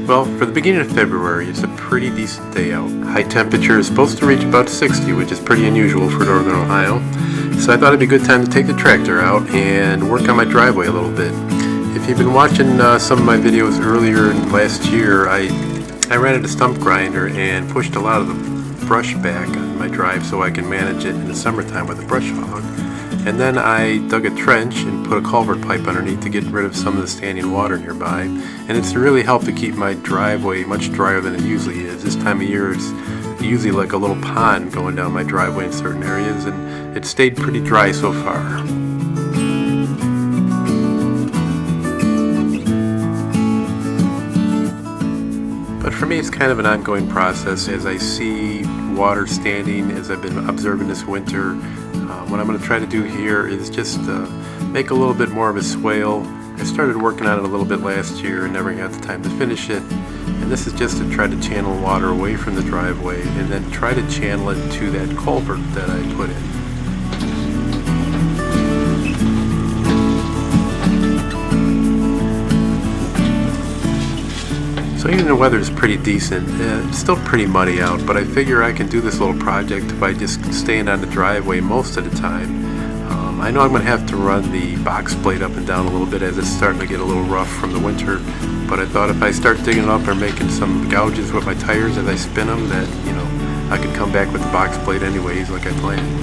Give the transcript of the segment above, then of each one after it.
Well, for the beginning of February, it's a pretty decent day out. High temperature is supposed to reach about 60, which is pretty unusual for northern Ohio. So I thought it'd be a good time to take the tractor out and work on my driveway a little bit. If you've been watching some of my videos earlier last year, I rented a stump grinder and pushed a lot of the brush back on my drive so I can manage it in the summertime with a brush hog. And then I dug a trench and put a culvert pipe underneath to get rid of some of the standing water nearby. And it's really helped to keep my driveway much drier than it usually is. This time of year it's usually like a little pond going down my driveway in certain areas, and it stayed pretty dry so far. But for me it's kind of an ongoing process as I see water standing, as I've been observing this winter. What I'm going to try to do here is just make a little bit more of a swale. I started working on it a little bit last year and never got the time to finish it. And this is just to try to channel water away from the driveway and then try to channel it to that culvert that I put in. So even the weather is pretty decent, it's still pretty muddy out, but I figure I can do this little project by just staying on the driveway most of the time. I know I'm going to have to run the box blade up and down a little bit as it's starting to get a little rough from the winter, but I thought if I start digging up or making some gouges with my tires as I spin them, that, you know, I could come back with the box blade anyways like I planned.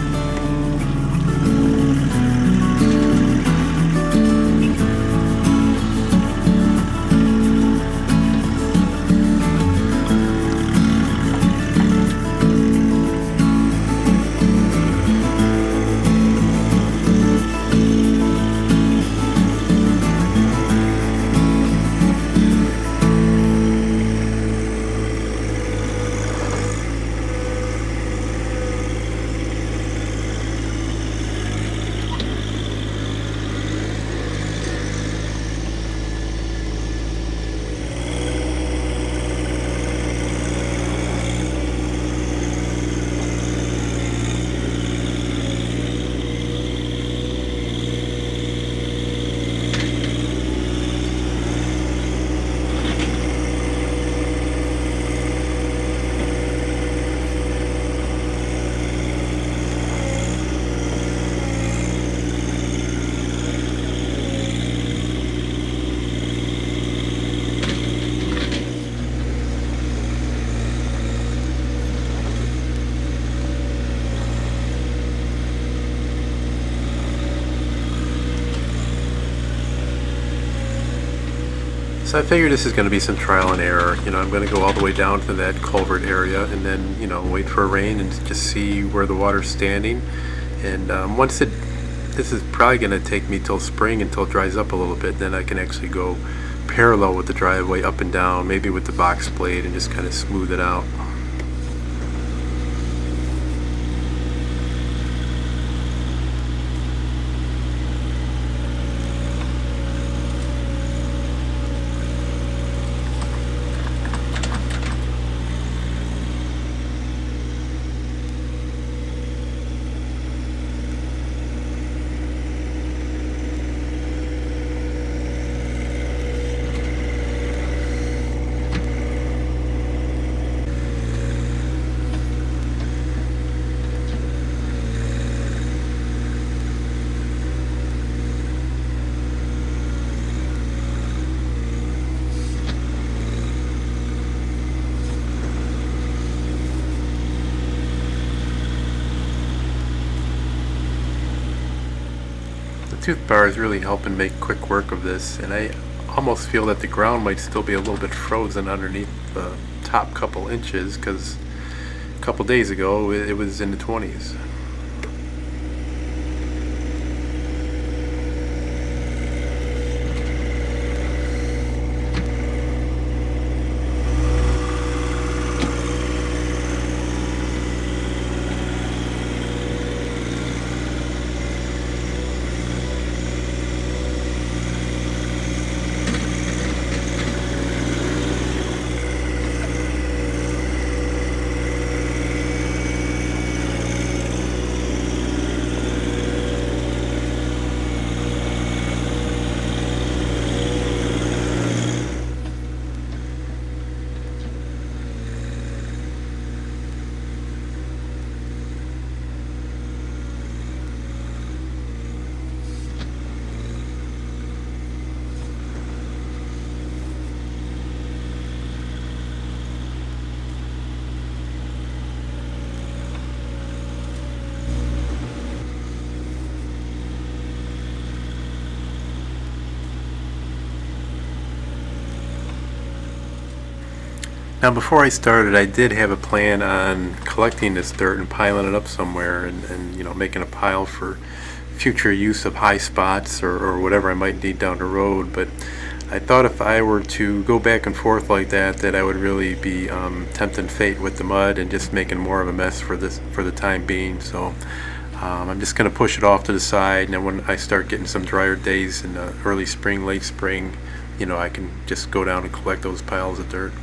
So I figured this is going to be some trial and error. You know, I'm going to go all the way down to that culvert area and then, you know, wait for a rain and just see where the water's standing. And this is probably going to take me till spring until it dries up a little bit. Then I can actually go parallel with the driveway up and down, maybe with the box blade, and just kind of smooth it out. Tooth bar is really helping make quick work of this, and I almost feel that the ground might still be a little bit frozen underneath the top couple inches, because a couple days ago it was in the 20s. Now before I started, I did have a plan on collecting this dirt and piling it up somewhere, and you know, making a pile for future use of high spots or whatever I might need down the road. But I thought if I were to go back and forth like that I would really be tempting fate with the mud and just making more of a mess for the time being. So I'm just going to push it off to the side, and then when I start getting some drier days in the early spring, late spring, you know, I can just go down and collect those piles of dirt.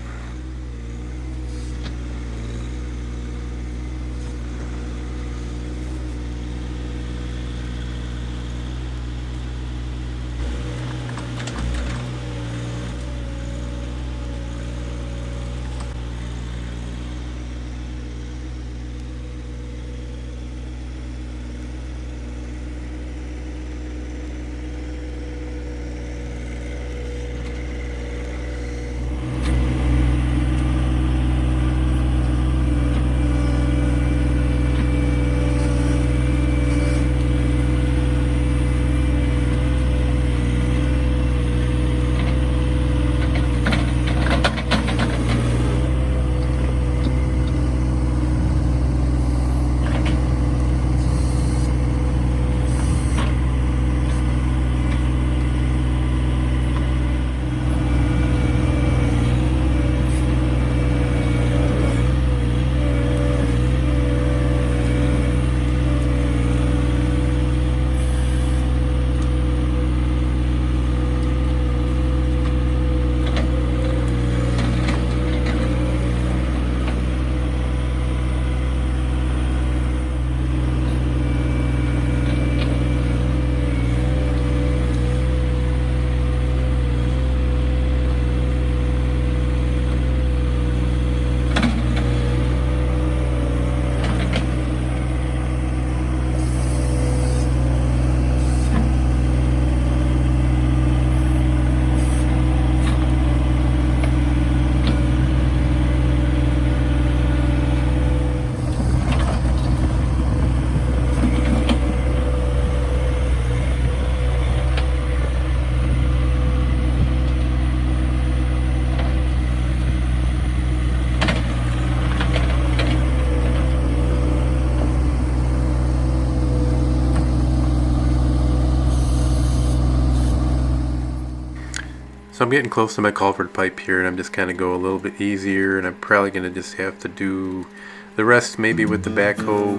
So I'm getting close to my culvert pipe here, and I'm just kind of go a little bit easier, and I'm probably going to just have to do the rest maybe with the backhoe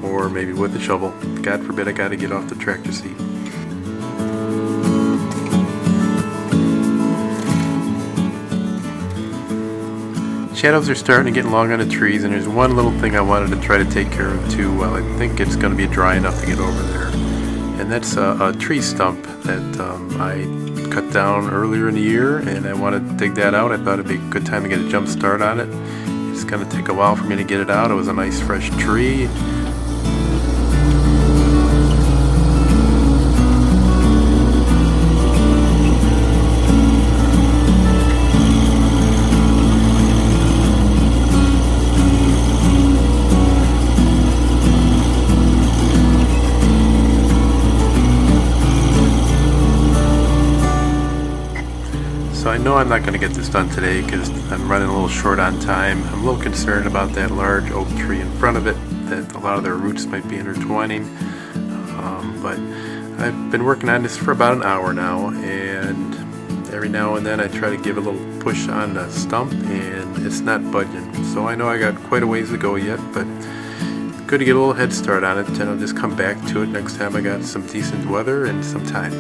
or maybe with the shovel. God forbid I got to get off the tractor seat. Shadows are starting to get long on the trees, and there's one little thing I wanted to try to take care of too while I think it's going to be dry enough to get over there. And that's a tree stump that I cut down earlier in the year, and I want to dig that out. I thought it'd be a good time to get a jump start on it. It's going to take a while for me to get it out. It was a nice fresh tree. So I know I'm not going to get this done today because I'm running a little short on time. I'm a little concerned about that large oak tree in front of it, that a lot of their roots might be intertwining. But I've been working on this for about an hour now, and every now and then I try to give a little push on the stump, and it's not budging. So I know I got quite a ways to go yet, but good to get a little head start on it, and I'll just come back to it next time I got some decent weather and some time.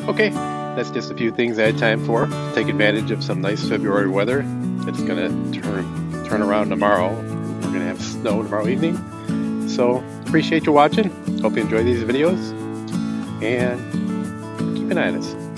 Okay, that's just a few things I had time for. Take advantage of some nice February weather. It's gonna turn around tomorrow. We're gonna have snow tomorrow evening. So appreciate you watching. Hope you enjoy these videos, and keep an eye on us.